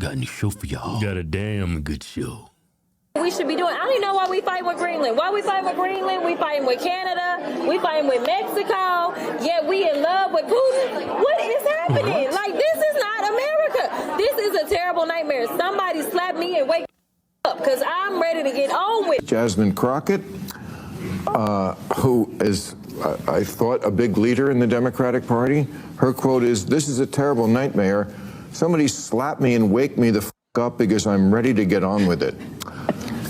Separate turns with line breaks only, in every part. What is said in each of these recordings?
Got a show for y'all. Got a damn good show.
We should be doing. I don't even know why we fighting with Greenland. Why we fighting with Greenland? We fighting with Canada. We fighting with Mexico. Yet we in love with Putin. What is happening? Like, this is not America. This is a terrible nightmare. Somebody slap me and wake up, because I'm ready to get on with it.
Jasmine Crockett, who is, I thought, a big leader in the Democratic Party. Her quote is, "This is a terrible nightmare. Somebody slap me and wake me the f*** up because I'm ready to get on with it."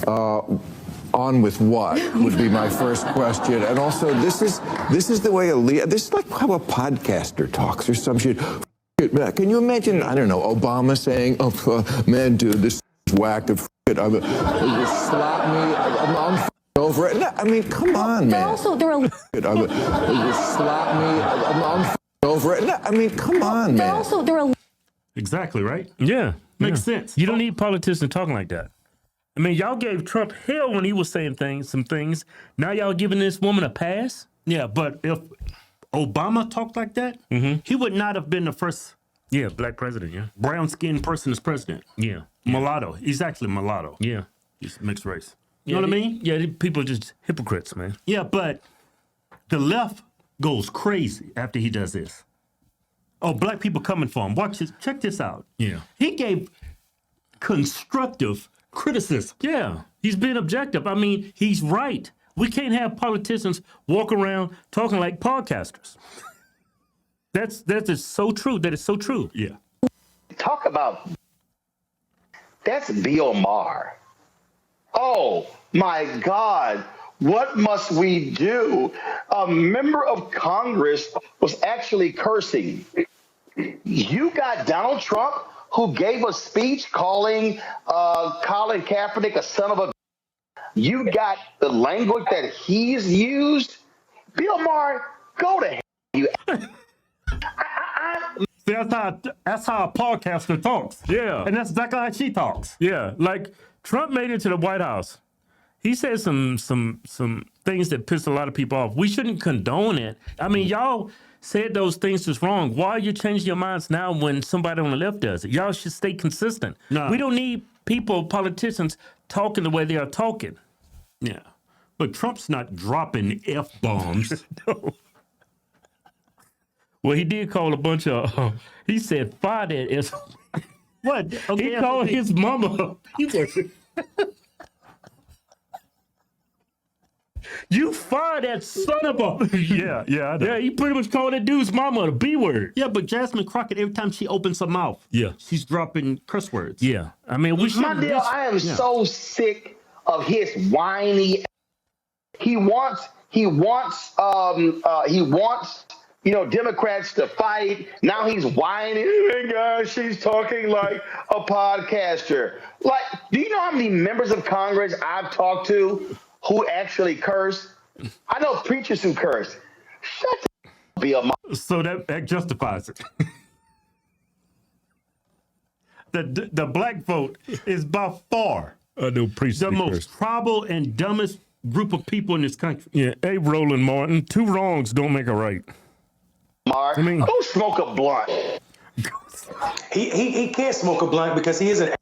On with what would be my first question. And also, this is the way this is like how a podcaster talks or some shit. Can you imagine, I don't know, Obama saying, "Oh, man, dude, this is whack. Slap me. I'm over it." No, I mean, come on, man.
Also, they're
slap me. I'm over it. No, I mean, come on, man.
Also, they're
Exactly, right?
Yeah.
Makes sense.
You don't need politicians talking like that. I mean, y'all gave Trump hell when he was saying some things. Now y'all giving this woman a pass?
Yeah, but if Obama talked like that, he would not have been the first
Black president,
brown-skinned person as president.
Yeah.
Mulatto. He's actually mulatto.
Yeah.
He's mixed race. You know what I mean?
Yeah, people are just hypocrites, man.
Yeah, but the left goes crazy after he does this. Oh, black people coming for him. Watch this. Check this out.
Yeah.
He gave constructive criticism.
Yeah. He's being objective. I mean, he's right. We can't have politicians walk around talking like podcasters. That is so true. That is so true.
Yeah.
Talk about, that's Bill Maher. Oh my God, what must we do? A member of Congress was actually cursing. You got Donald Trump, who gave a speech calling Colin Kaepernick a son of a. You got the language that he's used. Bill Maher, go to hell. You.
See, that's how a podcaster talks.
Yeah.
And that's exactly how she talks.
Yeah. Like, Trump made it to the White House. He said some things that pissed a lot of people off. We shouldn't condone it. I mean, y'all said those things just wrong. Why are you changing your minds now when somebody on the left does it? Y'all should stay consistent.
No.
We don't need politicians talking the way they are talking.
Yeah. But Trump's not dropping F-bombs.
No. Well, he did call a bunch of, he said, fire that.
What? Okay,
He called his mama. You fired that son of a.
Yeah, I know.
Yeah, he pretty much called that dude's mama the B word.
Yeah, but Jasmine Crockett, every time she opens her mouth, she's dropping curse words.
Yeah, I mean, we should.
My dear, I am so sick of his whiny. He wants, Democrats to fight. Now he's whining. Oh my gosh, she's talking like a podcaster. Like, do you know how many members of Congress I've talked to who actually curse? I know preachers who curse. Shut the Bill Maher.
So that justifies it. The black vote is by far the most tribal and dumbest group of people in this country.
Yeah, hey, Roland Martin, two wrongs don't make a right.
Mark, go smoke a blunt.
He can't smoke a blunt because he's a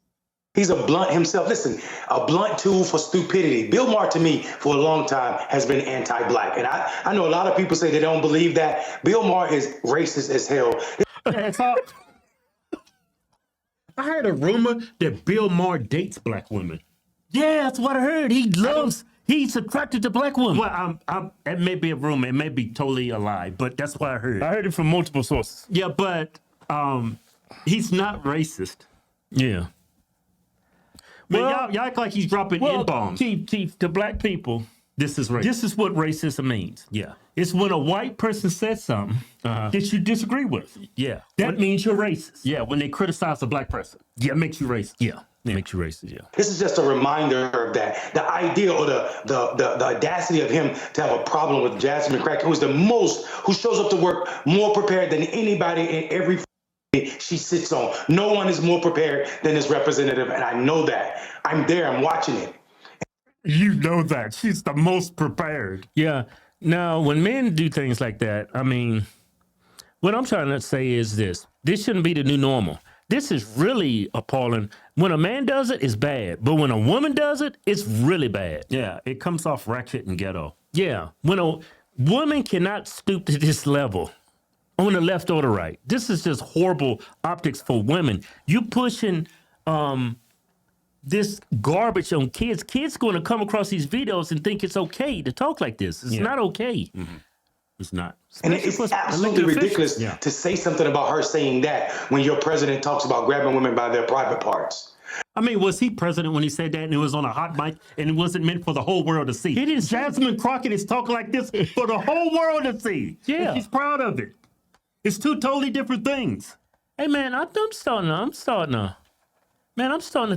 blunt himself. Listen, a blunt tool for stupidity. Bill Maher, to me, for a long time, has been anti-black. And I know a lot of people say they don't believe that. Bill Maher is racist as hell.
I heard a rumor that Bill Maher dates black women.
Yeah, that's what I heard. He's attracted to black women.
Well, it may be a rumor. It may be totally a lie, but that's what I heard.
I heard it from multiple sources.
Yeah, but he's not racist.
Yeah.
But y'all act like he's dropping N-bombs.
Chief, to black people,
this is racist.
This is what racism means.
Yeah.
It's when a white person says something that you disagree with.
Yeah.
That means you're racist.
Yeah, when they criticize a black person. Yeah, it makes you racist.
Yeah. Makes you racist, yeah.
This is just a reminder of that. The idea or the audacity of him to have a problem with Jasmine Crockett, who shows up to work more prepared than anybody in every she sits on. No one is more prepared than this representative, and I know that. I'm there. I'm watching it.
You know that. She's the most prepared.
Yeah. Now, when men do things like that, I mean, what I'm trying to say is this. This shouldn't be the new normal. this is really appalling. When a man does it, it's bad. But when a woman does it, it's really bad.
Yeah, it comes off ratchet and ghetto.
Yeah. When a woman cannot stoop to this level on the left or the right, this is just horrible optics for women. You pushing this garbage on kids. Kids going to come across these videos and think it's okay to talk like this. It's not okay.
Mm-hmm. It's not.
And it's absolutely ridiculous to say something about her saying that when your president talks about grabbing women by their private parts.
I mean, was he president when he said that and it was on a hot mic and it wasn't meant for the whole world to see? Jasmine Crockett is talking like this for the whole world to see.
Yeah.
And she's proud of it. It's two totally different things.
Hey, man, I'm starting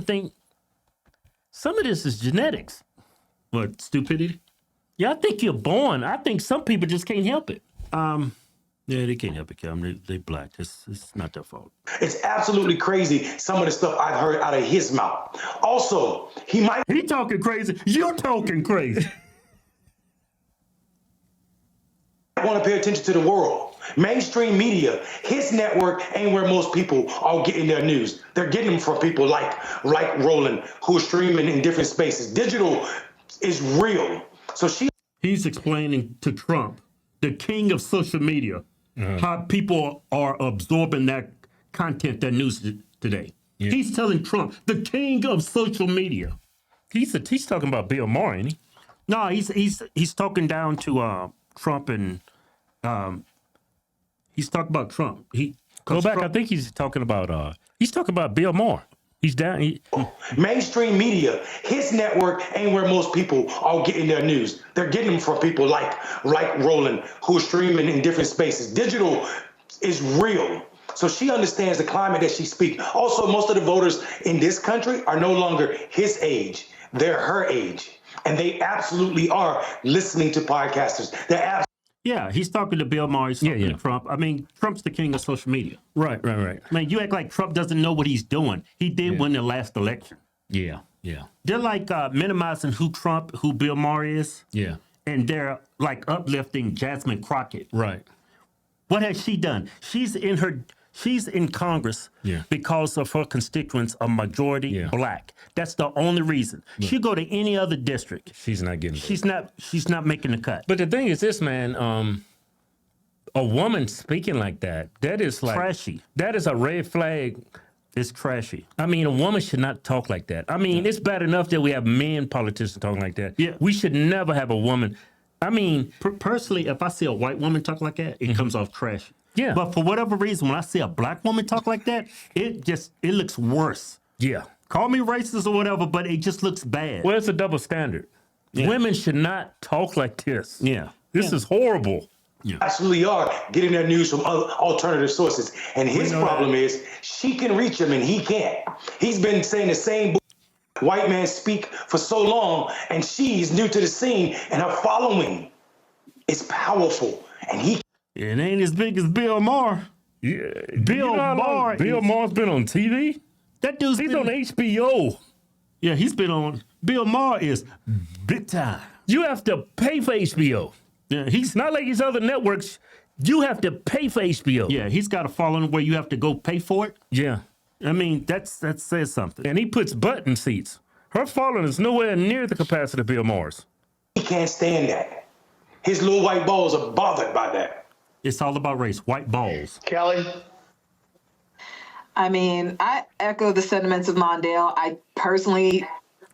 to think some of this is genetics.
What, stupidity?
Yeah, I think you're born. I think some people just can't help it.
Yeah, they can't help it, Cam. They black. It's not their fault.
It's absolutely crazy, some of the stuff I've heard out of his mouth. Also, he
talking crazy. You're talking crazy.
want to pay attention to the world. Mainstream media, his network ain't where most people are getting their news. They're getting them from people like Roland, who are streaming in different spaces. Digital is real. So
he's explaining to Trump, the king of social media, how people are absorbing that content, that news today. Yeah. He's telling Trump, the king of social media.
He's talking about Bill Maher, ain't he?
No, he's talking down to Trump and he's talking about Trump.
Go back. I think he's talking about Bill Maher. He's down.
Mainstream media, his network ain't where most people are getting their news. They're getting them from people like Roland, who are streaming in different spaces. Digital is real. So she understands the climate that she speaks. Also, most of the voters in this country are no longer his age. They're her age. And they absolutely are listening to podcasters.
Yeah, he's talking to Bill Maher. He's talking to Trump. I mean, Trump's the king of social media.
Right.
I mean, you act like Trump doesn't know what he's doing. He did win the last election.
Yeah.
They're like minimizing who Bill Maher is.
Yeah.
And they're like uplifting Jasmine Crockett.
Right.
What has she done? She's in Congress because of her constituents are majority black. That's the only reason. Yeah. She go to any other district.
She's not getting.
She's not making the cut.
But the thing is, this man, a woman speaking like that is like
trashy.
That is a red flag.
It's trashy.
I mean, a woman should not talk like that. I mean, it's bad enough that we have men politicians talking like that.
Yeah,
we should never have a woman. I mean,
personally, if I see a white woman talk like that, it comes off trashy.
Yeah.
But for whatever reason, when I see a black woman talk like that, it looks worse.
Yeah.
Call me racist or whatever, but it just looks bad.
Well, it's a double standard. Yeah. Women should not talk like this.
Yeah.
This is horrible.
Yeah. Absolutely are getting their news from other alternative sources. And his problem is she can reach him and he can't. He's been saying the same white man speak for so long, and she's new to the scene, and her following is powerful. And
it ain't as big as Bill Maher.
Yeah, Bill Maher's been on TV.
That dude's
on HBO.
Yeah, he's been on. Bill Maher is big time.
You have to pay for HBO.
Yeah, he's
not like these other networks. You have to pay for HBO.
Yeah, he's got a following where you have to go pay for it.
Yeah,
I mean that says something.
And he puts button seats. Her following is nowhere near the capacity of Bill Maher's.
He can't stand that. His little white balls are bothered by that.
It's all about race, white balls.
Kelly?
I mean, I echo the sentiments of Mondale. I personally,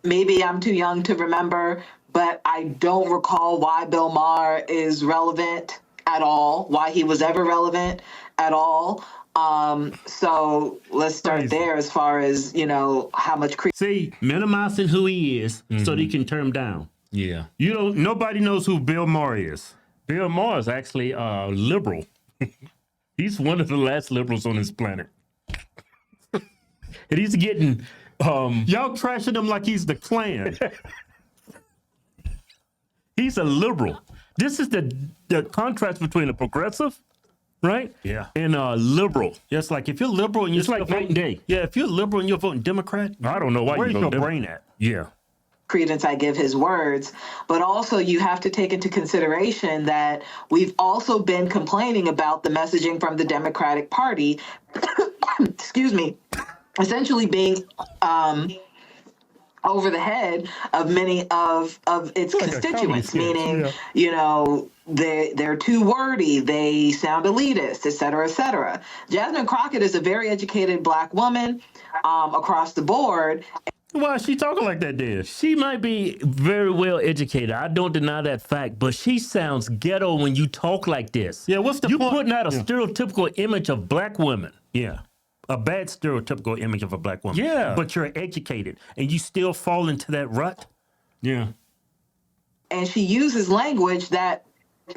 maybe I'm too young to remember, but I don't recall why Bill Maher is relevant at all, why he was ever relevant at all. So let's start there as far as, how much...
See, minimizing who he is so that he can turn him down.
Yeah.
Nobody knows who Bill Maher is.
Bill Maher is actually liberal. He's one of the last liberals on this planet. And he's getting...
Y'all trashing him like he's the Klan.
He's a liberal. This is the contrast between a progressive, right?
Yeah.
And a liberal.
It's like if you're liberal and you're
like night and day.
Yeah, if you're liberal and you're voting Democrat,
I don't know why
where's your brain at?
Yeah.
Credence I give his words, but also you have to take into consideration that we've also been complaining about the messaging from the Democratic Party, excuse me, essentially being over the head of many of its constituents, meaning, they're too wordy, they sound elitist, et cetera, et cetera. Jasmine Crockett is a very educated Black woman across the board.
Why is she talking like that, then? She might be very well educated. I don't deny that fact, but she sounds ghetto when you talk like this.
Yeah, what's the
you
point?
putting out a stereotypical image of Black women.
Yeah. A bad stereotypical image of a Black woman.
Yeah.
But you're educated and you still fall into that rut. Yeah.
And she uses language that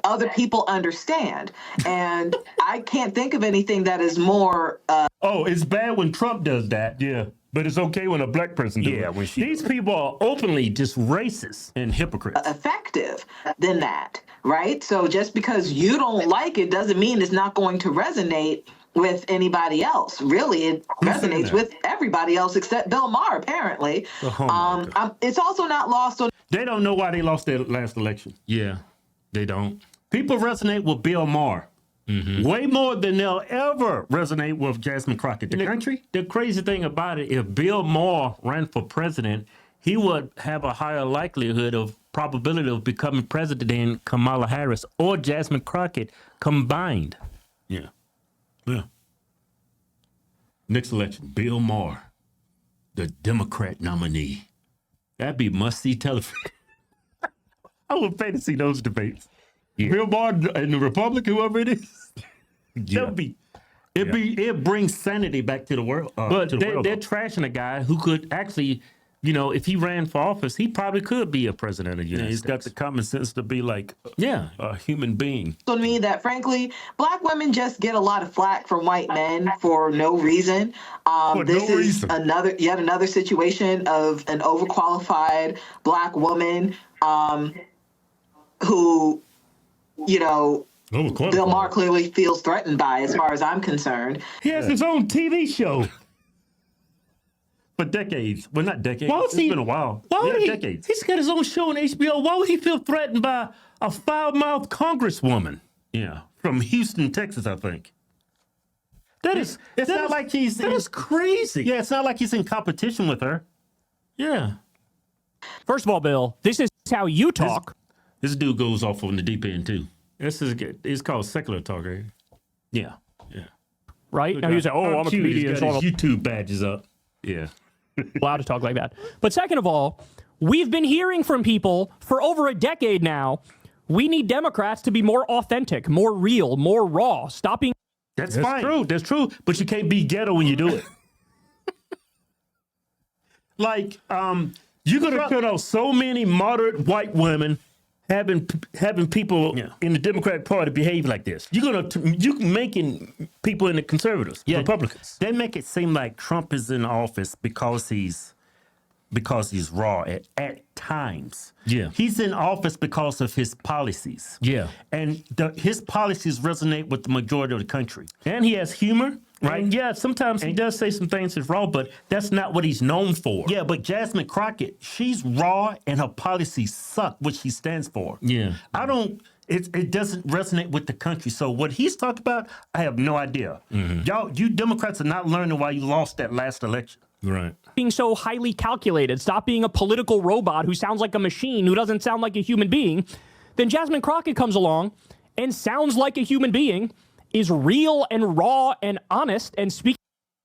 other people understand. And I can't think of anything that is more...
it's bad when Trump does that.
Yeah.
But it's okay when a Black person does it.
When
These people are openly just racist
and hypocrites.
Effective than that, right? So just because you don't like it doesn't mean it's not going to resonate with anybody else. Really, it resonates with everybody else except Bill Maher, apparently. It's also not lost on...
They don't know why they lost their last election.
Yeah, they don't.
People resonate with Bill Maher. Way more than they'll ever resonate with Jasmine Crockett.
The crazy thing about it, if Bill Maher ran for president, he would have a higher likelihood of probability of becoming president than Kamala Harris or Jasmine Crockett combined.
Yeah. Yeah. Next election, Bill Maher, the Democrat nominee.
That'd be must-see television.
I would pay to see those debates. Yeah. Bill Maher and the Republic, whoever it is. It brings sanity back to the world.
But they're trashing a guy who could actually, if he ran for office, he probably could be a president of the United States.
He's got the common sense to be like a human being.
To me, that frankly, Black women just get a lot of flack from white men for no reason. This is yet another situation of an overqualified Black woman who, Bill Maher clearly feels threatened by, as far as I'm concerned.
He has his own TV show.
For decades. Well, not decades.
It's been a while.
Decades.
He's got his own show on HBO. Why would he feel threatened by a foul-mouthed congresswoman?
Yeah. From Houston, Texas, I think.
That is crazy.
Yeah, it's not like he's in competition with her.
Yeah.
First of all, Bill, this is how you talk.
This dude goes off on the deep end, too.
It's called secular talk, right?
Yeah.
Right? Now you say, I'm a comedian.
He's got his YouTube badges up. Yeah.
Allowed to talk like that. But second of all, we've been hearing from people for over a decade now, we need Democrats to be more authentic, more real, more raw. Stopping.
That's fine. That's true. But you can't be ghetto when you do it.
You're going to cut out so many moderate white women having people in the Democratic Party behave like this. You're making people in the conservatives, Republicans.
They make it seem like Trump is in office because he's raw at times.
Yeah.
He's in office because of his policies.
Yeah.
And his policies resonate with the majority of the country.
And he has humor. Right.
And
yeah, sometimes he does say some things that's raw, but that's not what he's known for.
Yeah, but Jasmine Crockett, she's raw and her policies suck, which she stands for.
Yeah.
It doesn't resonate with the country. So what he's talking about, I have no idea. You Democrats are not learning why you lost that last election.
Right.
Being so highly calculated, stop being a political robot who sounds like a machine, who doesn't sound like a human being. Then Jasmine Crockett comes along and sounds like a human being, is real and raw and honest and speaking.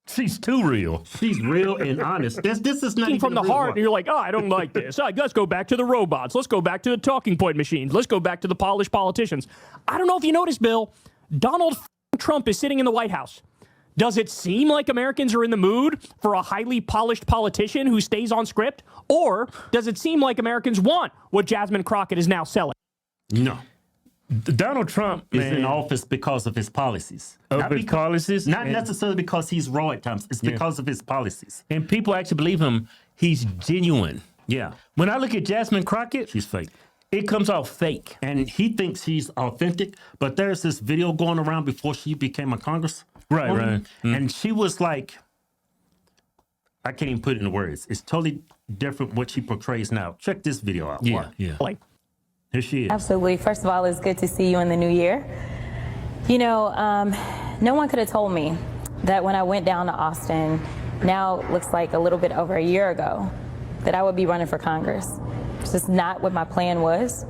She's too real.
She's real and honest. This is not even
from the heart, and you're like, I don't like this. Let's go back to the robots. Let's go back to the talking point machines. Let's go back to the polished politicians. I don't know if you noticed, Bill, Donald Trump is sitting in the White House. Does it seem like Americans are in the mood for a highly polished politician who stays on script? Or does it seem like Americans want what Jasmine Crockett is now selling?
No.
Donald Trump
is in office because of his policies. Not necessarily because he's raw at times. It's because of his policies.
And people actually believe him. He's genuine.
Yeah.
When I look at Jasmine Crockett,
she's fake.
It comes out fake.
And he thinks he's authentic. But there's this video going around before she became a Congress.
Right.
And she was like, I can't even put it in words. It's totally different what she portrays now. Check this video out.
Yeah.
Here she is.
Absolutely. First of all, it's good to see you in the new year. No one could have told me that when I went down to Austin, now it looks like a little bit over a year ago, that I would be running for Congress. It's just not what my plan was.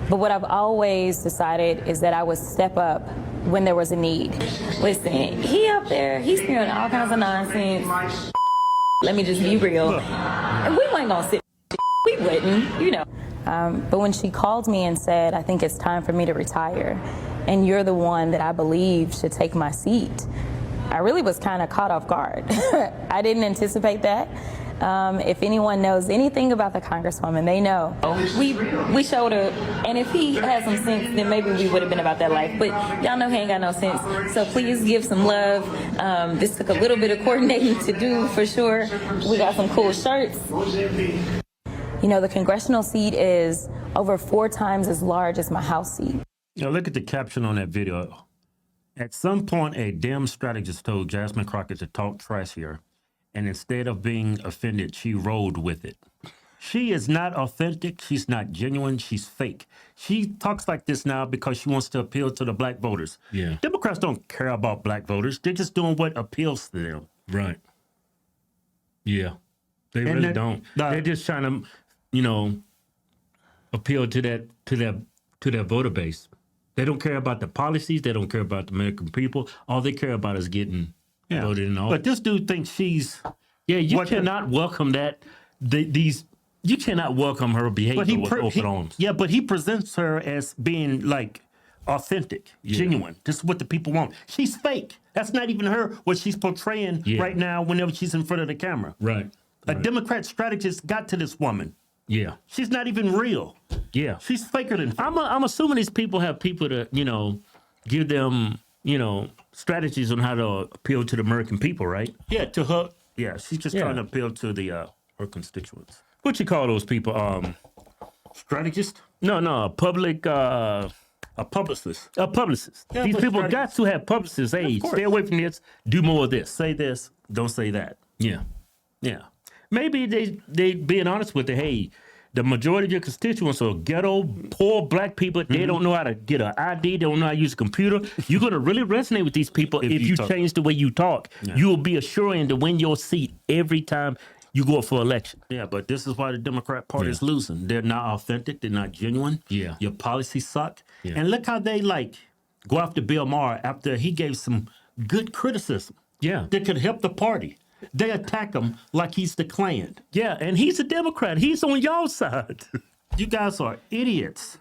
But what I've always decided is that I would step up when there was a need. Listen, he up there, he's spewing all kinds of nonsense. Let me just be real. And we weren't gonna sit. We wouldn't, you know. But when she called me and said, I think it's time for me to retire, and you're the one that I believe should take my seat, I really was kind of caught off guard. I didn't anticipate that. If anyone knows anything about the Congresswoman, they know. We showed her, and if he had some sense, then maybe we would have been about that life. But y'all know he ain't got no sense. So please give some love. This took a little bit of coordinating to do for sure. We got some cool shirts. You know, the congressional seat is over 4 times as large as my House seat.
Now look at the caption on that video. At some point, a damn strategist told Jasmine Crockett to talk trash here, and instead of being offended, she rolled with it. She is not authentic. She's not genuine. She's fake. She talks like this now because she wants to appeal to the black voters.
Yeah.
Democrats don't care about black voters. They're just doing what appeals to them.
Right. Yeah. They
And
really
that-
don't.
that-
They're just trying to, appeal to their voter base. They don't care about the policies. They don't care about the American people. All they care about is getting voted in office.
But this dude thinks she's...
Yeah, you
What-
cannot welcome that. You cannot welcome her behavior with open arms.
Yeah, but he presents her as being like authentic, genuine. This is what the people want. She's fake. That's not even her, what she's portraying right now whenever she's in front of the camera.
Right.
A Democrat strategist got to this woman.
Yeah.
She's not even real.
Yeah.
She's faker than fake.
I'm assuming these people have people to, give them, strategies on how to appeal to the American people, right?
Yeah, to her. Yeah, she's just trying to appeal to the her constituents.
What you call those people?
Strategist?
No, public,
A publicist.
a publicist.
Yeah,
These
but
people
strategist.
got to have publicists. Hey,
course.
stay away from this. Do more of this.
Say this, don't say that.
Yeah.
Yeah.
Maybe they being honest with it. Hey, the majority of your constituents are ghetto, poor black people. They don't know how to get an ID. They don't know how to use a computer. You're going to really resonate with these people if you
talk.
change the way you talk. You will be assuring to win your seat every time you go up for election.
Yeah, but this is why the Democrat Party is losing. They're not authentic. They're not genuine.
Yeah.
Your policies suck.
Yeah.
And look how they go after Bill Maher after he gave some good criticism.
Yeah.
That could help the party. They attack him like he's the Klan.
Yeah, and he's a Democrat. He's on y'all side.
You guys are idiots.